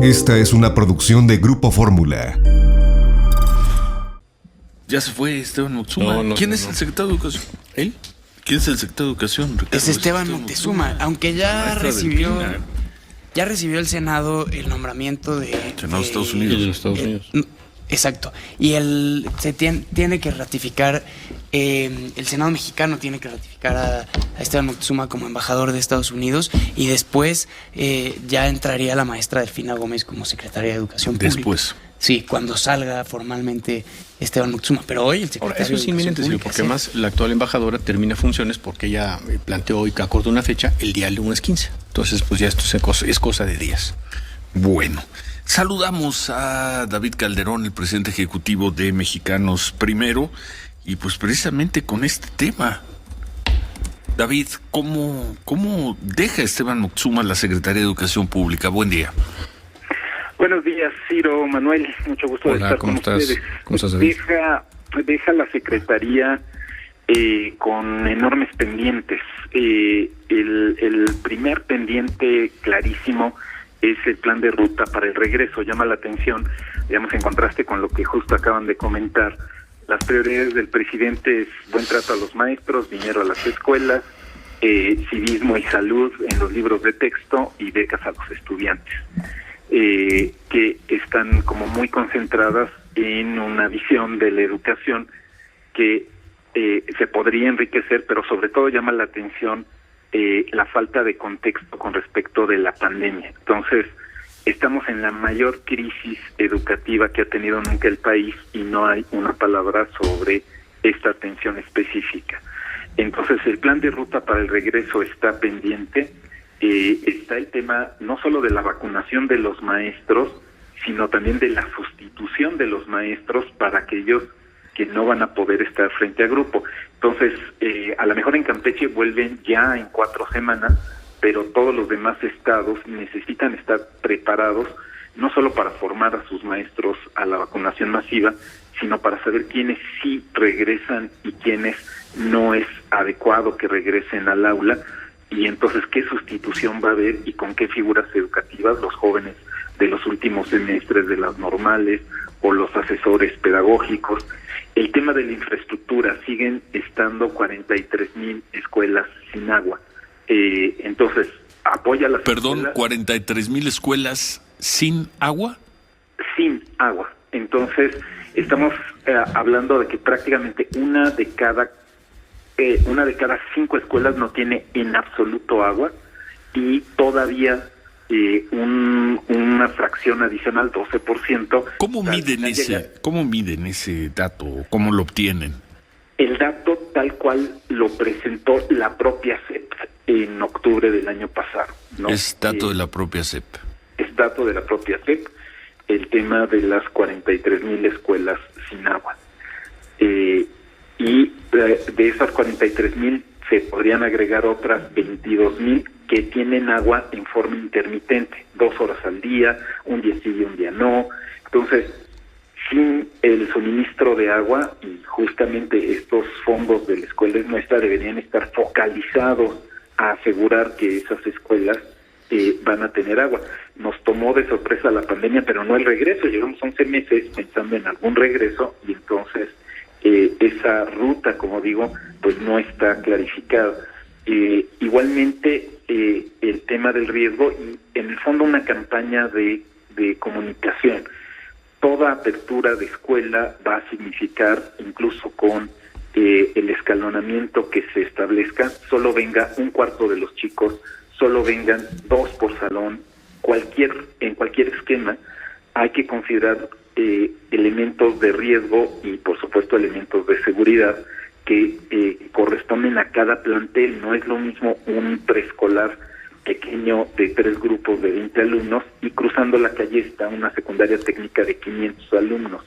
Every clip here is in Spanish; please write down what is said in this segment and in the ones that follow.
Esta es una producción de Grupo Fórmula. Ya se fue Esteban Moctezuma. ¿Quién es el secretario de Educación? ¿Él? ¿Quién es el secretario de Educación, Ricardo? Es Esteban Moctezuma, aunque ya recibió el Senado el nombramiento de... Senado de Estados Unidos. De los Estados Unidos. Exacto. Y se tiene que ratificar, el Senado mexicano tiene que ratificar a Esteban Moctezuma como embajador de Estados Unidos, y después ya entraría la maestra Delfina Gómez como secretaria de Educación Pública. Después. Sí, cuando salga formalmente Esteban Moctezuma. Pero hoy el secretario Ahora, eso es inminente, señor, porque además la actual embajadora termina funciones porque ella planteó y que acordó una fecha el día lunes 15. Entonces, pues ya esto es cosa de días. Bueno, saludamos a David Calderón, el presidente ejecutivo de Mexicanos Primero, y pues precisamente con este tema. David, ¿cómo deja Esteban Moctezuma la Secretaría de Educación Pública? Buen día. Buenos días, Ciro, Manuel, mucho gusto de estar con ustedes. ¿Cómo estás, David? Deja la Secretaría con enormes pendientes. El primer pendiente clarísimo es el plan de ruta para el regreso. Llama la atención, digamos, en contraste con lo que justo acaban de comentar. Las prioridades del presidente es buen trato a los maestros, dinero a las escuelas, civismo y salud en los libros de texto y becas a los estudiantes. Que están como muy concentradas en una visión de la educación que se podría enriquecer, pero sobre todo llama la atención la falta de contexto con respecto de la pandemia. Entonces, estamos en la mayor crisis educativa que ha tenido nunca el país y no hay una palabra sobre esta atención específica. Entonces, el plan de ruta para el regreso está pendiente. Está el tema no solo de la vacunación de los maestros, sino también de la sustitución de los maestros para aquellos que no van a poder estar frente a grupo. Entonces, a lo mejor en Campeche vuelven ya en 4 semanas, pero todos los demás estados necesitan estar preparados, no solo para formar a sus maestros a la vacunación masiva, sino para saber quiénes sí regresan y quiénes no es adecuado que regresen al aula. Y entonces, ¿qué sustitución va a haber y con qué figuras educativas los jóvenes de los últimos semestres de las normales o los asesores pedagógicos? El tema de la infraestructura, siguen estando 43,000 escuelas sin agua. Entonces, apoya las escuelas. 43,000 escuelas sin agua. Sin agua. Entonces, estamos hablando de que prácticamente una de cada 5 escuelas no tiene en absoluto agua, y todavía una fracción adicional, 12%. ¿Cómo miden ese dato? ¿Cómo lo obtienen? El dato tal cual lo presentó la propia SEP en octubre del año pasado, ¿no? Es dato de la propia SEP. Es dato de la propia SEP, el tema de las 43,000 escuelas sin agua. Y de esas 43,000 se podrían agregar otras 22,000 que tienen agua en forma intermitente, 2 horas al día, un día sí y un día no. Entonces, sin el suministro de agua, y justamente estos fondos de la escuela es nuestra deberían estar focalizados a asegurar que esas escuelas van a tener agua. Nos tomó de sorpresa la pandemia, pero no el regreso. Llevamos 11 meses pensando en algún regreso, y entonces esa ruta, como digo, pues no está clarificada. Igualmente, el tema del riesgo y en el fondo una campaña de comunicación. Toda apertura de escuela va a significar, incluso con el escalonamiento que se establezca, solo venga un cuarto de los chicos, solo vengan 2 por salón, en cualquier esquema hay que considerar elementos de riesgo y por supuesto elementos de seguridad que corresponden a cada plantel. No es lo mismo un preescolar pequeño de 3 grupos de 20 alumnos y cruzando la calle está una secundaria técnica de 500 alumnos.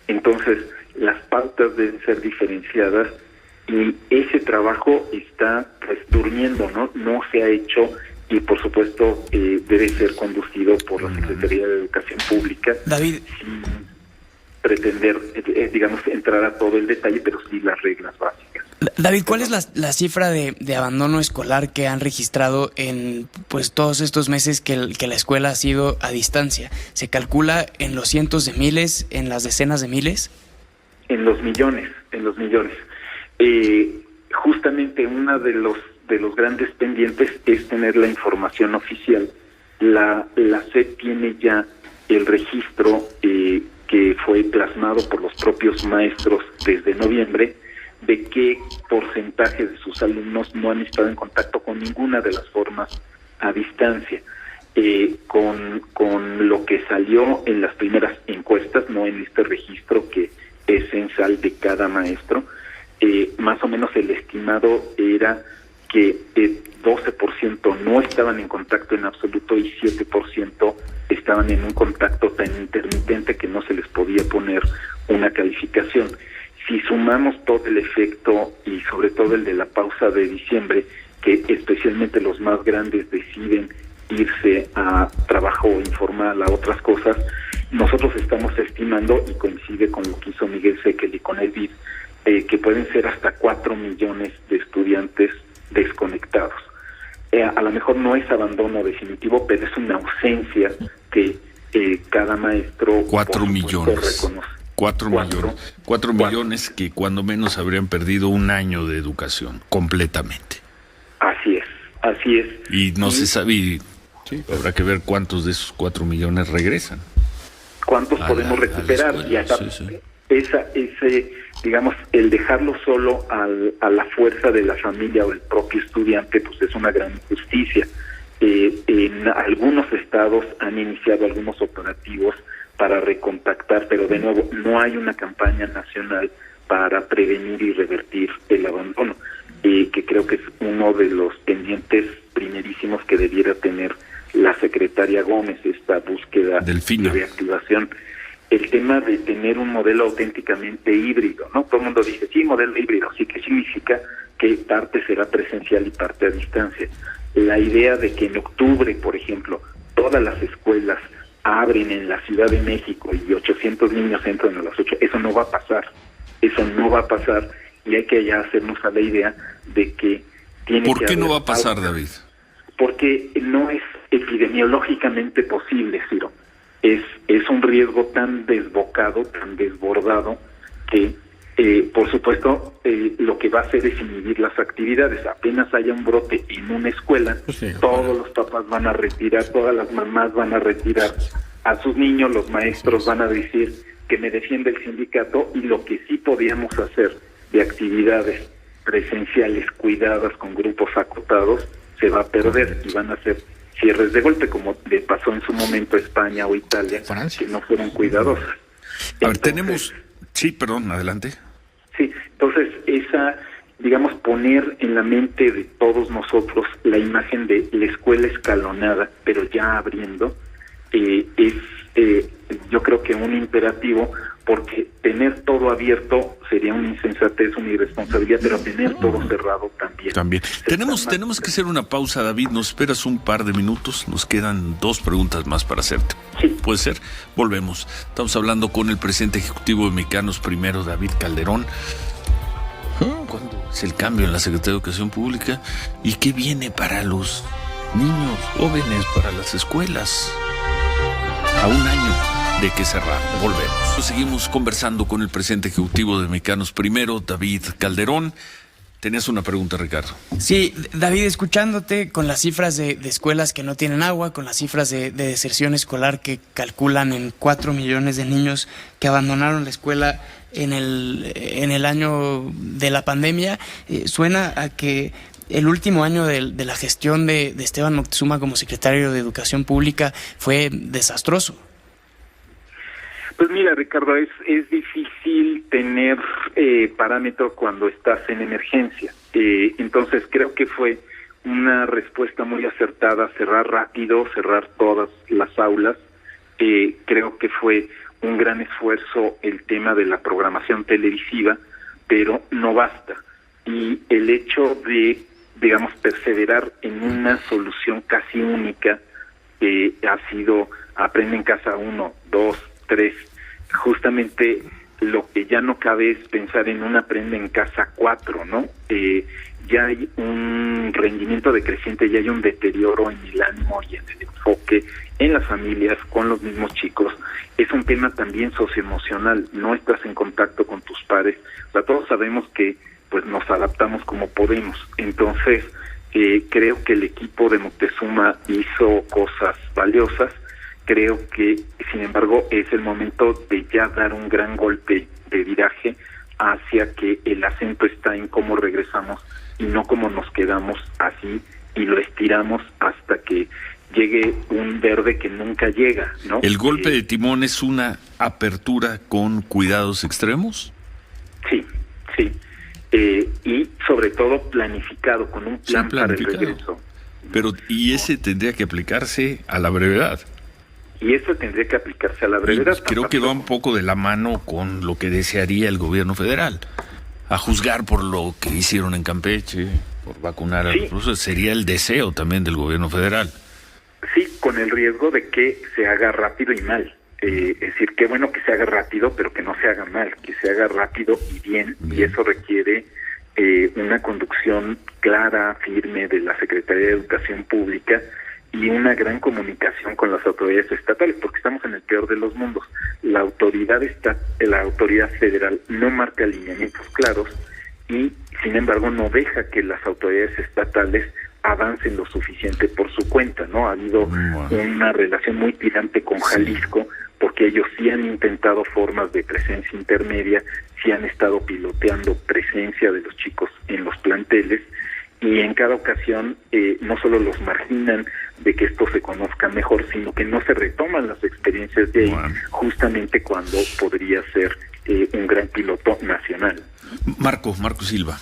Entonces, las pautas deben ser diferenciadas y ese trabajo está pues durmiendo, no se ha hecho, y por supuesto debe ser conducido por la Secretaría de Educación Pública. David, sin pretender, digamos, entrar a todo el detalle, pero sí las reglas básicas. David, ¿cuál es la cifra de abandono escolar que han registrado en pues todos estos meses que la escuela ha sido a distancia? ¿Se calcula en los cientos de miles, en las decenas de miles? En los millones. Justamente uno de los grandes pendientes es tener la información oficial. La SEP tiene ya el registro que fue plasmado por los propios maestros desde noviembre, de qué porcentaje de sus alumnos no han estado en contacto con ninguna de las formas a distancia. Con lo que salió en las primeras encuestas, no en este registro que es censal de cada maestro, más o menos el estimado era que 12% no estaban en contacto en absoluto y 7% estaban en un contacto tan intermitente que no se les podía poner una calificación. Si sumamos todo el efecto y sobre todo el de la pausa de diciembre, que especialmente los más grandes deciden irse a trabajo informal, a otras cosas, nosotros estamos estimando, y coincide con lo que hizo Miguel Sekel y con el BID, que pueden ser hasta 4 millones de estudiantes desconectados. A lo mejor no es abandono definitivo, pero es una ausencia que cada maestro 4 millones reconoce. 4 millones que cuando menos habrían perdido un año de educación completamente. Así es. Y no se sabe, habrá que ver cuántos de esos 4 millones regresan. ¿Cuántos podemos recuperar? Y acá, ese, digamos, el dejarlo solo a la fuerza de la familia o el propio estudiante, pues es una gran injusticia. En algunos estados han iniciado algunos operativos para recontactar, pero de nuevo no hay una campaña nacional para prevenir y revertir el abandono, que creo que es uno de los pendientes primerísimos que debiera tener la secretaria Gómez, esta búsqueda de reactivación. El tema de tener un modelo auténticamente híbrido, ¿no? Todo el mundo dice, sí, modelo híbrido, sí, que significa que parte será presencial y parte a distancia. La idea de que en octubre, por ejemplo, todas las escuelas abren en la Ciudad de México y 800 niños entran a las 8, eso no va a pasar, y hay que ya hacernos a la idea de que tiene que haber... ¿Por qué no va a pasar, David? Porque no es epidemiológicamente posible, Ciro. Es un riesgo tan desbocado, tan desbordado, que por supuesto lo que va a hacer es inhibir las actividades. Apenas haya un brote en una escuela, todos los papás van a retirar, todas las mamás van a retirar a sus niños, los maestros van a decir que me defiende el sindicato, y lo que sí podíamos hacer de actividades presenciales cuidadas con grupos acotados se va a perder, y van a ser cierres de golpe, como le pasó en su momento a España o Italia, que no fueron cuidadosas. A ver, tenemos... Sí, perdón, adelante. Sí, entonces digamos, poner en la mente de todos nosotros la imagen de la escuela escalonada, pero ya abriendo, es yo creo que un imperativo, porque tener todo abierto sería una insensatez, una irresponsabilidad, pero tener todo cerrado también. Tenemos que hacer una pausa, David. ¿Nos esperas un par de minutos? Nos quedan 2 preguntas más para hacerte. Sí. ¿Puede ser? Volvemos. Estamos hablando con el presidente ejecutivo de Mexicanos Primero, David Calderón. ¿Cuándo es el cambio en la Secretaría de Educación Pública? ¿Y qué viene para los niños, jóvenes, para las escuelas? A un año de que cerrar. Volvemos. Seguimos conversando con el presidente ejecutivo de Mexicanos Primero, David Calderón. Tenías una pregunta, Ricardo. Sí, David, escuchándote con las cifras de escuelas que no tienen agua, con las cifras de deserción escolar que calculan en 4 millones de niños que abandonaron la escuela en el año de la pandemia, suena a que el último año de la gestión de Esteban Moctezuma como secretario de Educación Pública fue desastroso. Pues mira, Ricardo, es difícil tener parámetros cuando estás en emergencia. Entonces creo que fue una respuesta muy acertada, cerrar rápido, cerrar todas las aulas. Creo que fue un gran esfuerzo el tema de la programación televisiva, pero no basta. Y el hecho de, digamos, perseverar en una solución casi única, ha sido Aprende en Casa 1, 2, 3, justamente lo que ya no cabe es pensar en un aprende en casa 4, ¿no? Ya hay un rendimiento decreciente, ya hay un deterioro en el ánimo y en el enfoque en las familias, con los mismos chicos. Es un tema también socioemocional, no estás en contacto con tus pares. O sea, todos sabemos que pues nos adaptamos como podemos. Entonces, creo que el equipo de Moctezuma hizo cosas valiosas. Creo que, sin embargo, es el momento de ya dar un gran golpe de viraje hacia que el acento está en cómo regresamos y no cómo nos quedamos así y lo estiramos hasta que llegue un verde que nunca llega, ¿no? ¿El golpe de timón es una apertura con cuidados extremos? Sí. Y sobre todo planificado, con un plan para el regreso. Pero, y ese tendría que aplicarse a la brevedad. Y eso tendría que aplicarse a la brevedad. Creo que va un poco de la mano con lo que desearía el gobierno federal. A juzgar por lo que hicieron en Campeche, por vacunar a los rusos, sería el deseo también del gobierno federal. Sí, con el riesgo de que se haga rápido y mal. Es decir, qué bueno que se haga rápido, pero que no se haga mal, que se haga rápido y bien. Y eso requiere una conducción clara, firme de la Secretaría de Educación Pública y una gran comunicación con las autoridades estatales, porque estamos en el peor de los mundos. La autoridad federal no marca lineamientos claros y, sin embargo, no deja que las autoridades estatales avancen lo suficiente por su cuenta, ¿no? Ha habido una relación muy tirante con Jalisco, porque ellos sí han intentado formas de presencia intermedia, sí han estado piloteando presencia de los chicos en los planteles, y en cada ocasión no solo los marginan de que esto se conozca mejor, sino que no se retoman las experiencias de ahí, justamente cuando podría ser un gran piloto nacional. Marco Silva.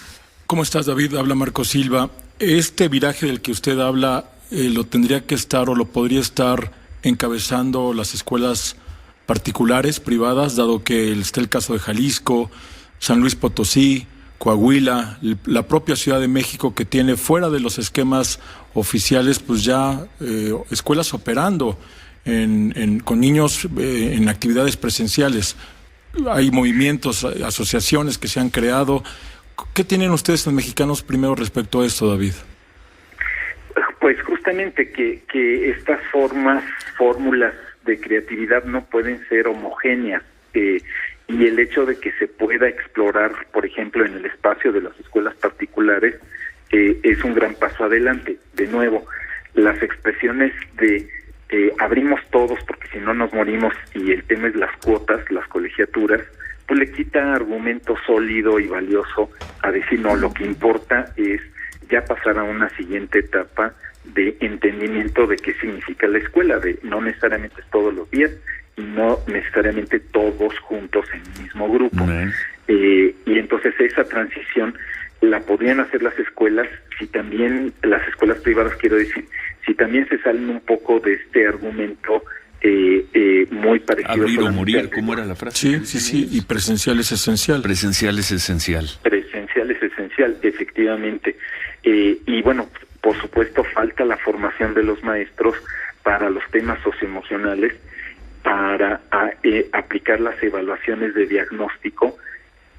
¿Cómo estás, David? Habla Marco Silva. Este viraje del que usted habla, ¿lo tendría que estar o lo podría estar encabezando las escuelas particulares, privadas, dado que está el caso de Jalisco, San Luis Potosí, Coahuila, la propia Ciudad de México, que tiene fuera de los esquemas oficiales pues ya escuelas operando con niños en actividades presenciales? Hay movimientos, asociaciones que se han creado. ¿Qué tienen ustedes en Mexicanos Primero respecto a esto, David? Pues justamente que estas fórmulas de creatividad no pueden ser homogéneas, y el hecho de que se pueda explorar, por ejemplo, en el espacio de las escuelas particulares, es un gran paso adelante. De nuevo, las expresiones de abrimos todos porque si no nos morimos, y el tema es las cuotas, las colegiaturas, pues le quita argumento sólido y valioso a decir, no, lo que importa es ya pasar a una siguiente etapa de entendimiento de qué significa la escuela, de no necesariamente todos los días y no necesariamente todos juntos en el mismo grupo. Y entonces esa transición la podrían hacer las escuelas, si también las escuelas privadas, quiero decir, si también se salen un poco de este argumento muy parecido. Abrir o morir, ¿cómo era la frase? Sí, y presencial es esencial. Presencial es esencial. Presencial es esencial, efectivamente. Y bueno, por supuesto, falta la formación de los maestros para los temas socioemocionales, para aplicar las evaluaciones de diagnóstico,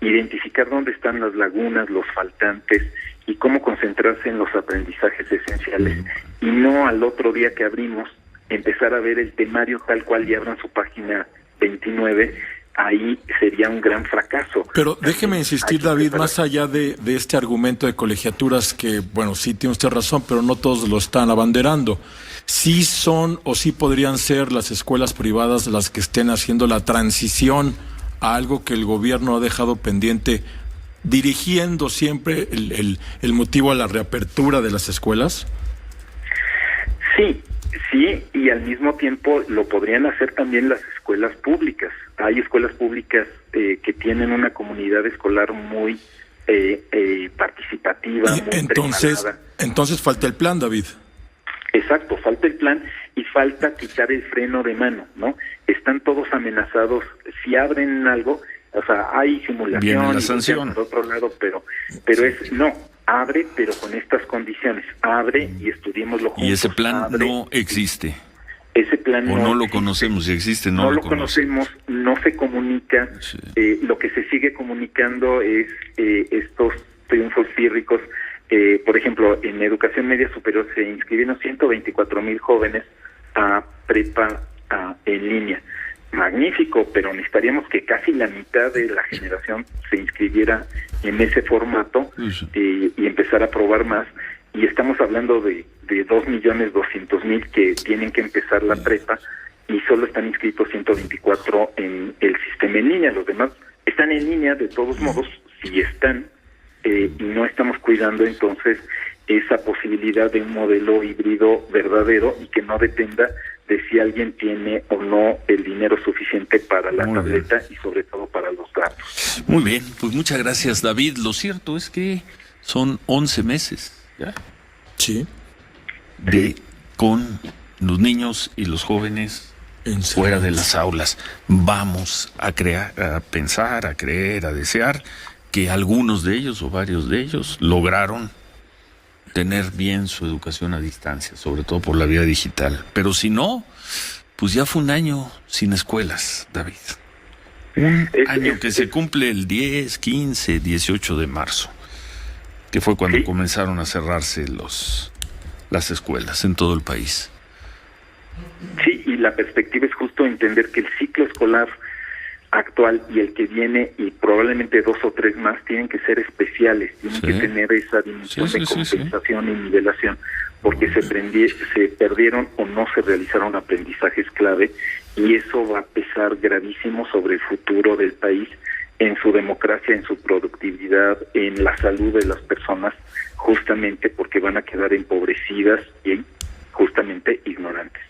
identificar dónde están las lagunas, los faltantes, y cómo concentrarse en los aprendizajes esenciales, y no al otro día que abrimos empezar a ver el temario tal cual y abran su página 29, ahí sería un gran fracaso. Pero déjeme insistir, David, más allá de este argumento de colegiaturas, que, bueno, sí tiene usted razón, pero no todos lo están abanderando. Sí son o sí podrían ser las escuelas privadas las que estén haciendo la transición a algo que el gobierno ha dejado pendiente, dirigiendo siempre el motivo a la reapertura de las escuelas. Sí, y al mismo tiempo lo podrían hacer también las escuelas públicas. Hay escuelas públicas que tienen una comunidad escolar muy participativa, muy preparada. Entonces falta el plan, David. Exacto, falta el plan y falta quitar el freno de mano, ¿no? Están todos amenazados. Si abren algo, o sea, hay simulación. Viene la sanción. Por otro lado, pero es no. Abre, pero con estas condiciones. Abre y estudiémoslo juntos. Y ese plan abre, no existe. Ese plan o no lo existe. conocemos, si existe, No lo conocemos, no se comunica. Sí. Lo que se sigue comunicando es estos triunfos pírricos. Por ejemplo, en educación media superior se inscribieron 124,000 jóvenes a prepa en línea. Magnífico, pero necesitaríamos que casi la mitad de la generación se inscribiera en ese formato y empezar a probar más. Y estamos hablando de 2,200,000 que tienen que empezar la prepa y solo están inscritos 124 en el sistema en línea. Los demás están en línea de todos modos, si están, y no estamos cuidando entonces esa posibilidad de un modelo híbrido verdadero y que no dependa de si alguien tiene o no el dinero suficiente para la tableta y sobre todo para los datos. Muy bien, pues muchas gracias, David. Lo cierto es que son 11 meses, ¿ya? Sí. Con los niños y los jóvenes fuera de las aulas. Vamos a crear, a pensar, a creer, a desear que algunos de ellos o varios de ellos lograron tener bien su educación a distancia, sobre todo por la vía digital. Pero si no, pues ya fue un año sin escuelas, David. Un año que se cumple el 10, 15, 18 de marzo, que fue cuando comenzaron a cerrarse las escuelas en todo el país. Sí, y la perspectiva es justo entender que el ciclo escolar actual y el que viene y probablemente 2 o 3 más tienen que ser especiales, tienen que tener esa dimensión de compensación y nivelación, porque se perdieron o no se realizaron aprendizajes clave y eso va a pesar gravísimo sobre el futuro del país, en su democracia, en su productividad, en la salud de las personas, justamente porque van a quedar empobrecidas y justamente ignorantes.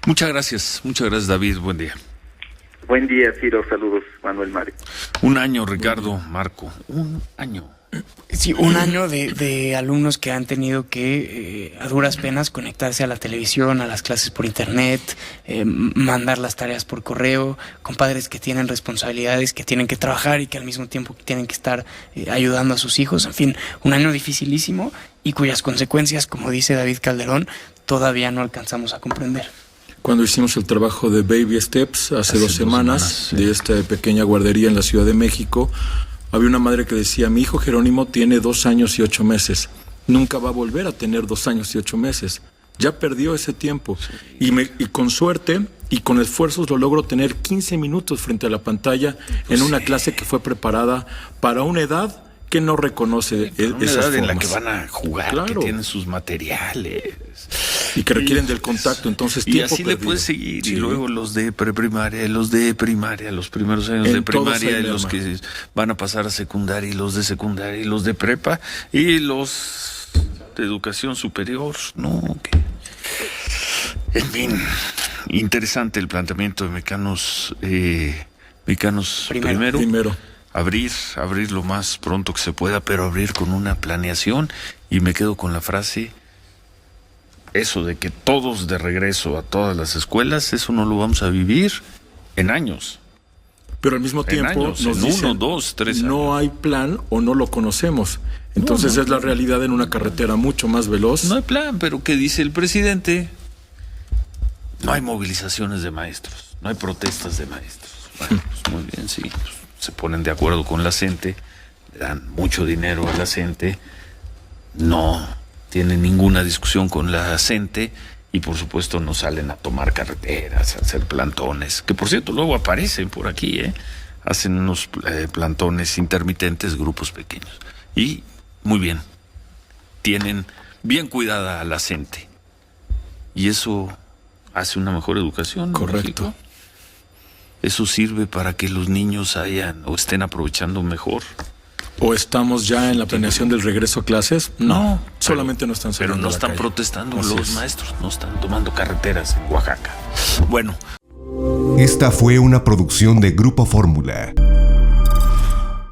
Muchas gracias David, buen día. Buen día, Ciro, saludos, Manuel Mario. Un año, Ricardo, Marco, un año. Sí, un año de alumnos que han tenido que, a duras penas, conectarse a la televisión, a las clases por internet, mandar las tareas por correo, con padres que tienen responsabilidades, que tienen que trabajar y que al mismo tiempo tienen que estar ayudando a sus hijos. En fin, un año dificilísimo y cuyas consecuencias, como dice David Calderón, todavía no alcanzamos a comprender. Cuando hicimos el trabajo de Baby Steps hace 2 semanas, de esta pequeña guardería en la Ciudad de México, había una madre que decía: mi hijo Jerónimo tiene 2 años y 8 meses, nunca va a volver a tener 2 años y 8 meses, ya perdió ese tiempo. Y con suerte y con esfuerzos lo logro tener 15 minutos frente a la pantalla en una clase que fue preparada para una edad que no reconoce una esas edad formas. en la que van a jugar, claro, que tienen sus materiales y que requieren del contacto, entonces y así le puedes seguir. Y luego los de preprimaria, los primeros años de primaria, y los que van a pasar a secundaria, y los de secundaria, y los de prepa, y los de educación superior, en fin, interesante el planteamiento de Mecanos primero. Abrir lo más pronto que se pueda, pero abrir con una planeación. Y me quedo con la frase, eso de que todos de regreso a todas las escuelas, eso no lo vamos a vivir en años. Pero al mismo tiempo nos dicen, 1, 2, 3 años. No hay plan o no lo conocemos. Entonces es la realidad en una carretera mucho más veloz. No hay plan, pero ¿qué dice el presidente? No hay movilizaciones de maestros, no hay protestas de maestros. Bueno, pues muy bien, sí, se ponen de acuerdo con la CENTE, le dan mucho dinero a la CENTE, no tienen ninguna discusión con la CENTE y por supuesto no salen a tomar carreteras, a hacer plantones, que por cierto luego aparecen por aquí, hacen unos plantones intermitentes, grupos pequeños. Y muy bien, tienen bien cuidada a la CENTE y eso hace una mejor educación. Correcto. México. ¿Eso sirve para que los niños estén aprovechando mejor? ¿O estamos ya en la planeación del regreso a clases? No, solamente no están saliendo. Pero no están protestando los maestros, no están tomando carreteras en Oaxaca. Bueno. Esta fue una producción de Grupo Fórmula.